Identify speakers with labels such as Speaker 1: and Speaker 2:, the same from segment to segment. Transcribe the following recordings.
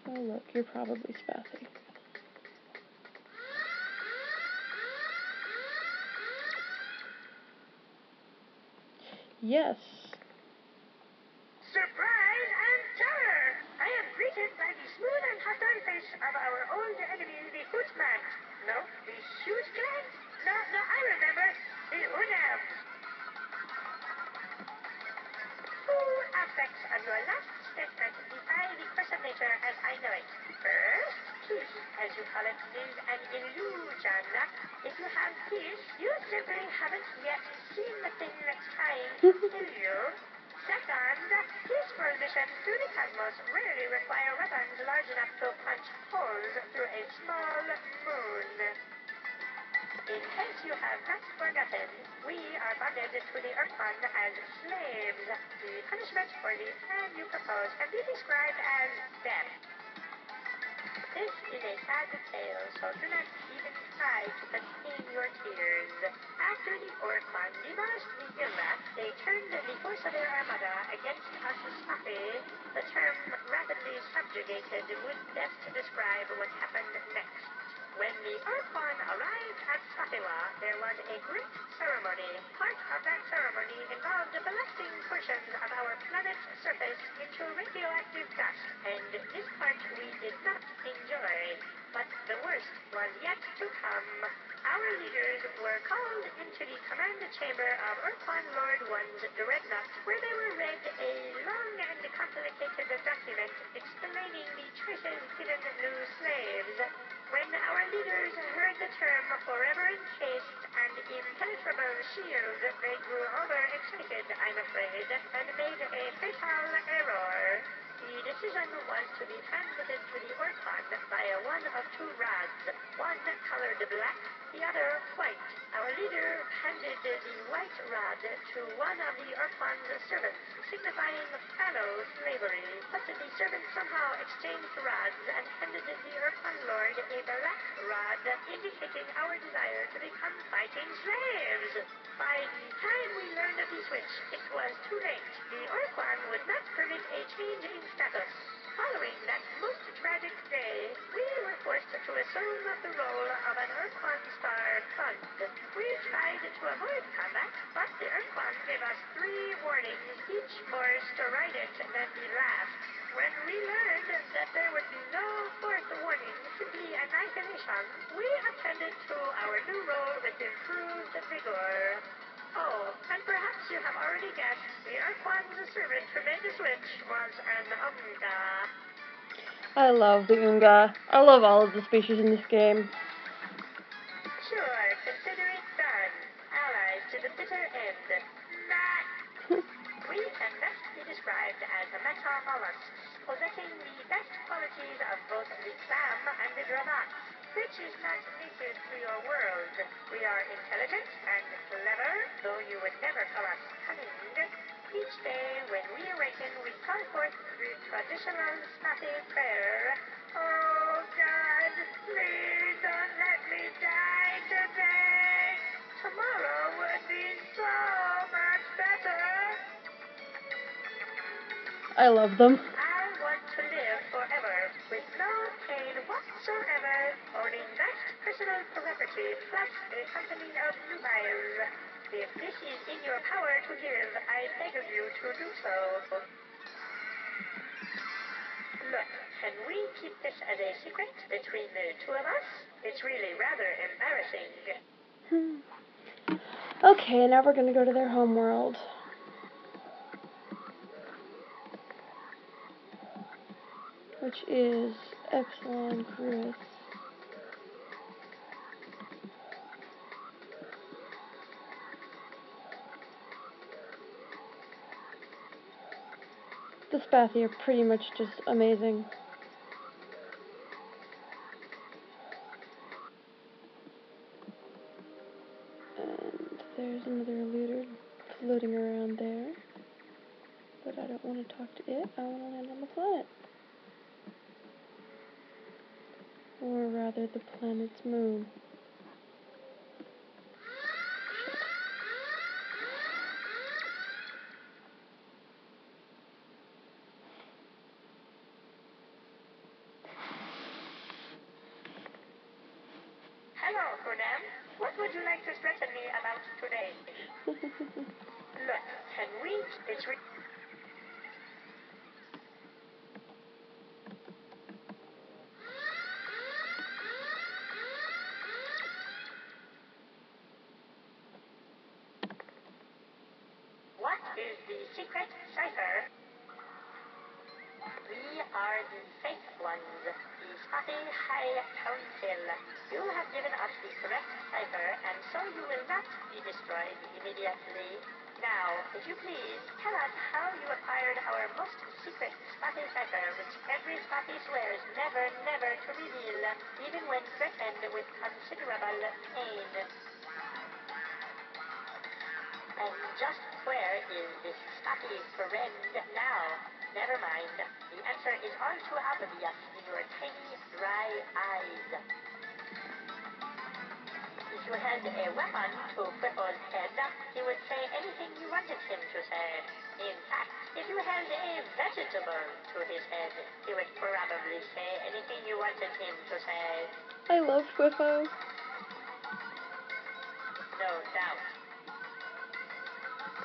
Speaker 1: Oh look, you're probably Spathy. Yes.
Speaker 2: Surprise and terror! I am greeted by the smooth and hostile face of our old enemy, the Hootman. No, the Shoot Clan? No, I remember. The Unabs. Two aspects of your last statement defy the course of nature as I know it. First, peace, as you call it, is an illusion. If you have peace, you simply haven't yet seen the thing that's trying to kill you. Second, peaceful missions through the cosmos rarely require weapons large enough to punch holes through a small moon. In case you have not forgotten, we are bonded to the Ur-Quan as slaves. The punishment for the plan you propose can be described as death. This is a sad tale, so do not even try to contain your tears. After the Ur-Quan demolished the Illa, they turned the force of their armada against us Spathi. The term rapidly subjugated would best describe what happened next. When the Ur-Quan arrived at Spathiwa, there was a great ceremony. Part of that ceremony involved blasting portions of our planet's surface into radioactive dust, and this part we did not enjoy. But the worst was yet to come. Our leaders were called into the command chamber of Ur-Quan Lord One's dreadnought, where they were read a long and complicated document explaining the choices given new slaves. When our leaders heard the term forever encased and impenetrable shield, they grew overexcited, I'm afraid, and made a fatal error. The decision was to be transmitted to the Ur-Quan via one of two rods, one colored black, the other white. Our leader handed the white rod to one of the Ur-Quan's servants, signifying fallow slavery. But the servant somehow exchanged rods and handed the Ur-Quan lord a black rod, indicating our desire to become fighting slaves. By the time we learned of the switch, it was too late. The Ur-Quan would not permit a change in status. Following that most tragic day, we were forced to assume the role of an Ur-Quan Star Fund. We tried to avoid combat, but the Ur-Quan gave us 3 warnings, each more strident than the last. When we learned that there would be no 4th warning, simply annihilation, we attended to our new role with improved vigor. Oh, and perhaps you have already guessed, the Ur-Quan's servant who made the switch was an Unga.
Speaker 1: I love the Unga. I love all of the species in this game.
Speaker 2: Sure, consider it done. Allies to the bitter end. Nah. We can best be described as metamollusks, possessing the best qualities of both the clam and the dravat, which is not native to your world. We are intelligent and clever, though you would never call us cunning. Each day when we awaken, we call forth the traditional Spathi prayer. Oh God, please don't let me die today. Tomorrow would be so much better.
Speaker 1: I love them.
Speaker 2: I want to live forever, with no pain whatsoever, owning vast personal property, plus a company of nubiles. If this is in your power to give, I beg of you to do so. Look, can we keep this as a secret between the two of us? It's really rather embarrassing.
Speaker 1: Okay, now we're gonna go to their homeworld. Which is Epsilon Cruis. The Spathi are pretty much just amazing. And there's another looter floating around there. But I don't want to talk to it, I want to land on the planet. Or rather, the planet's moon.
Speaker 2: Hello, Hunam. What would you like to threaten me about today? Look, can we? What is the secret cipher? We are the Faith Ones, the Spotty High Council. You have given us the correct cipher, and so you will not be destroyed immediately. Now, if you please, tell us how you acquired our most secret Spotty cipher, which every Spotty swears never, never to reveal, even when threatened with considerable pain. And just where is this Spotty friend now? Never mind. The answer is all too obvious in your tiny, dry eyes. If you held a weapon to Whipple's head, he would say anything you wanted him to say. In fact, if you held a vegetable to his head, he would probably say anything you wanted him to say.
Speaker 1: I love Whiffo.
Speaker 2: No doubt.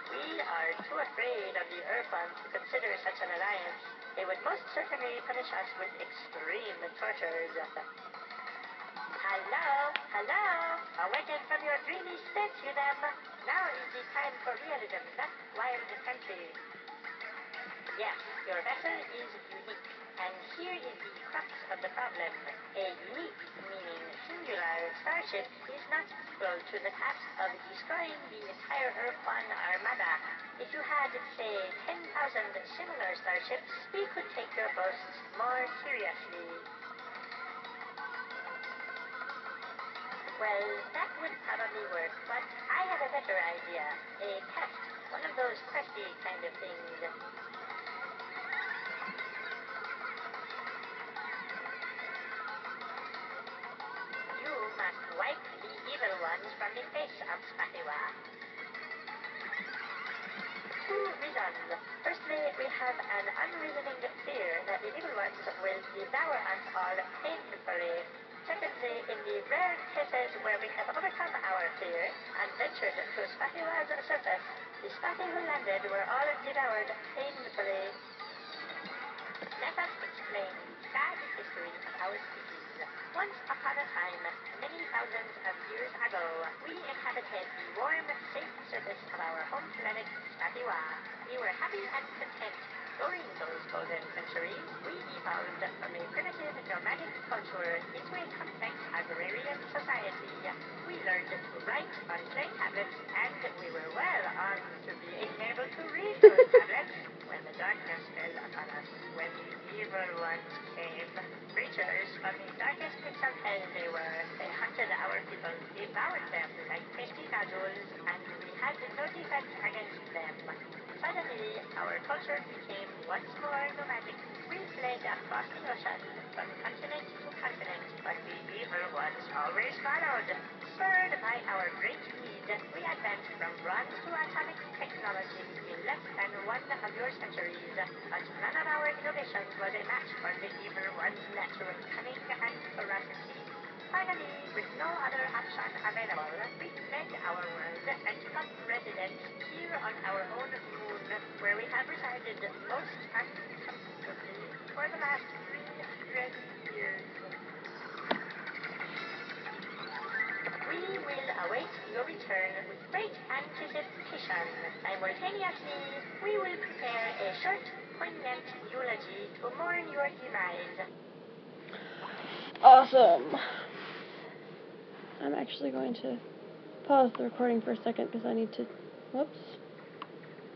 Speaker 2: We are too afraid of the Ur-Quan to consider such an alliance. They would most certainly punish us with extreme tortures. Hello, hello! Awaken from your dreamy state, you them! Now is the time for realism, not wild fancy. Yes, your vessel is unique, and here is the crux of the problem. A unique, meaning singular, starship is not equal to the task of destroying the entire Ur-Quan armada. If you had, say, 10,000 similar starships, we could take your boasts more seriously. Well, that would probably work, but I have a better idea. A test. One of those questy kind of things. You must wipe the evil ones from the face of Spatiwa. Two reasons. Firstly, we have an unreasoning fear that the evil ones will devour us all painfully. Secondly, in the rare cases where we have overcome our fear and ventured to Spatiwa's surface, the Spati who landed were all devoured painfully. Let us explain the sad history of our species. Once upon a time, many thousands of years ago, we inhabited the warm, safe surface of our home planet, Spatiwa. We were happy and content. During those golden centuries, we evolved from a primitive nomadic culture into a complex agrarian society. We learned to write on clay tablets, and we were well on to being able to read those tablets when the darkness fell upon us, when the evil ones came. Creatures from the darkest pits of hell they were. They hunted our people, devoured them like tasty nodules, and we had no defense against them. Suddenly, our culture became once more nomadic. We fled across the ocean, from continent to continent, but the evil ones always followed. Spurred by our great need, we advanced from bronze to atomic technology in less than one of your centuries, but none of our innovations was a match for the evil ones' natural cunning and ferocity. Finally, with no other option available, we fled our world and took up residence here on our own moon, where we have resided most uncomfortably for the last 300 years. We will await your return with great anticipation. Simultaneously, we will prepare a short, poignant eulogy to mourn your demise.
Speaker 1: Awesome. I'm actually going to pause the recording for a second because I need to... Whoops.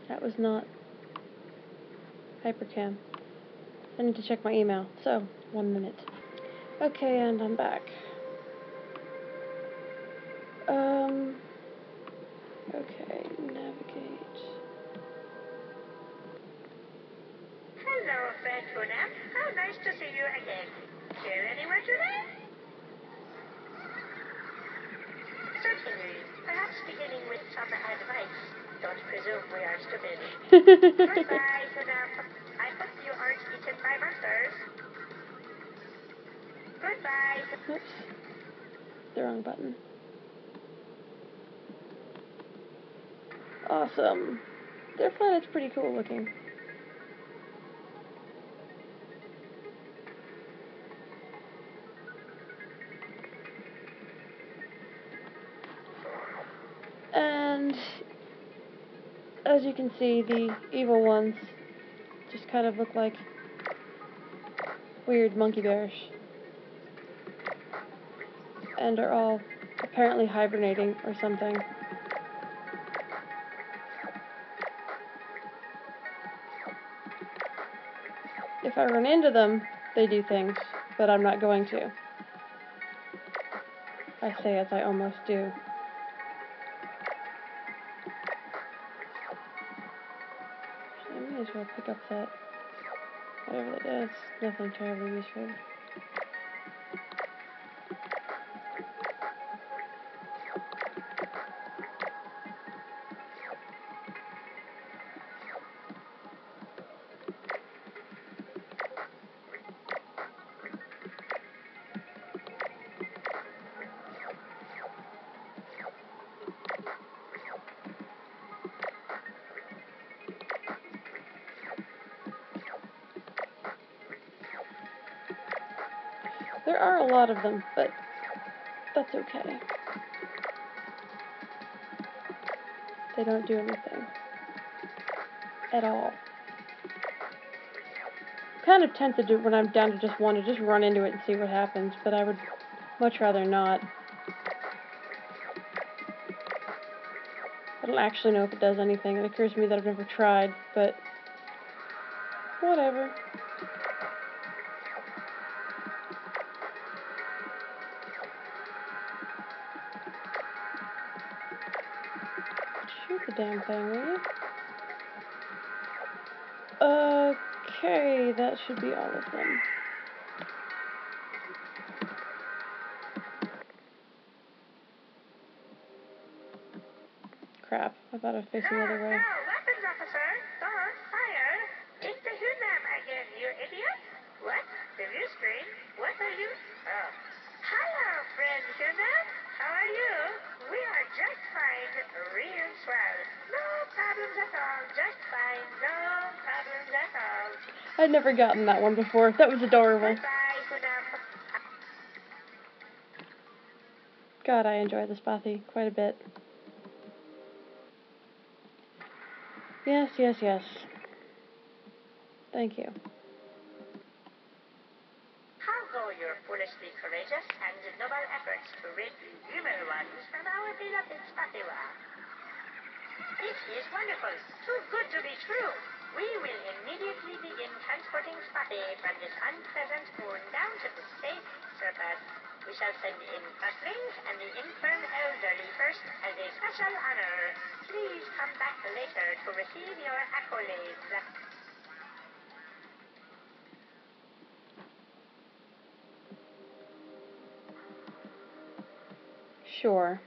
Speaker 1: That was not Hypercam. I need to check my email. So, 1 minute. Okay, and I'm back. Okay, navigate.
Speaker 2: Hello, friend Hunam. How nice to see you again. Here anywhere today? Certainly. Perhaps beginning with some advice. Don't presume we are stupid. Goodbye, Hunam. I hope you aren't eaten by monsters. Goodbye.
Speaker 1: Oops. the wrong button. Awesome. Their planet's pretty cool looking. And as you can see, the evil ones just kind of look like weird monkey bears. And are all apparently hibernating or something. If I run into them, they do things, but I'm not going to. I say as I almost do. So I may as well pick up that, whatever that is, nothing terribly useful. There are a lot of them, but that's okay. They don't do anything. At all. I'm kind of tempted to, when I'm down to just one, to just run into it and see what happens, but I would much rather not. I don't actually know if it does anything. It occurs to me that I've never tried, but whatever. Shoot the damn thing, will you? Okay, that should be all of them. Crap, I thought I'd face the other way.
Speaker 2: No, weapons, officer. Don't fire. It's the human again, you idiot. What? The view screen? What are you? Oh. Hello, friend human. How are you? We are just fine. Real swell. No problems at all. Just fine. No problems at all.
Speaker 1: I'd never gotten that one before. That was adorable.
Speaker 2: Goodbye, Hunam.
Speaker 1: God, I enjoy the Spathy quite a bit. Yes, yes, yes. Thank you.
Speaker 2: How go your foolishly courageous and noble efforts to rid the human ones from our beloved Spatiwa? This is wonderful. Too good to be true. We will immediately begin transporting Spatty from this unpleasant moon down to the safe surface. We shall send in Earthlings and the infirm elderly first as a special honor. Please come back later to receive your accolades.
Speaker 1: Sure.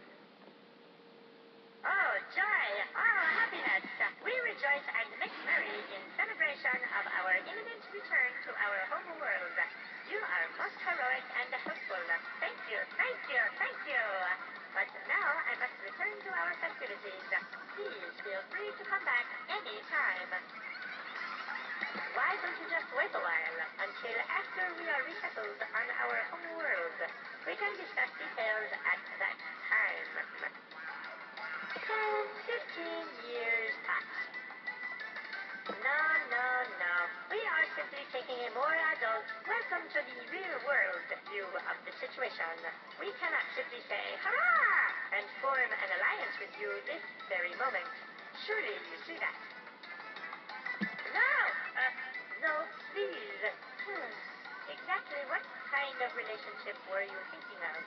Speaker 2: Oh, joy! Oh, happiness! We rejoice and make merry in celebration of our imminent return to our home world. You are most heroic and helpful. Thank you, thank you, thank you! But now I must return to our festivities. Please feel free to come back any time. Why don't you just wait a while until after we are resettled on our home world? We can discuss details at that time. So, 15 years pass. No, no, no. We are simply taking a more adult, welcome to the real world view of the situation. We cannot simply say, hurrah, and form an alliance with you this very moment. Surely you see that. No, no, please. Exactly what kind of relationship were you thinking of?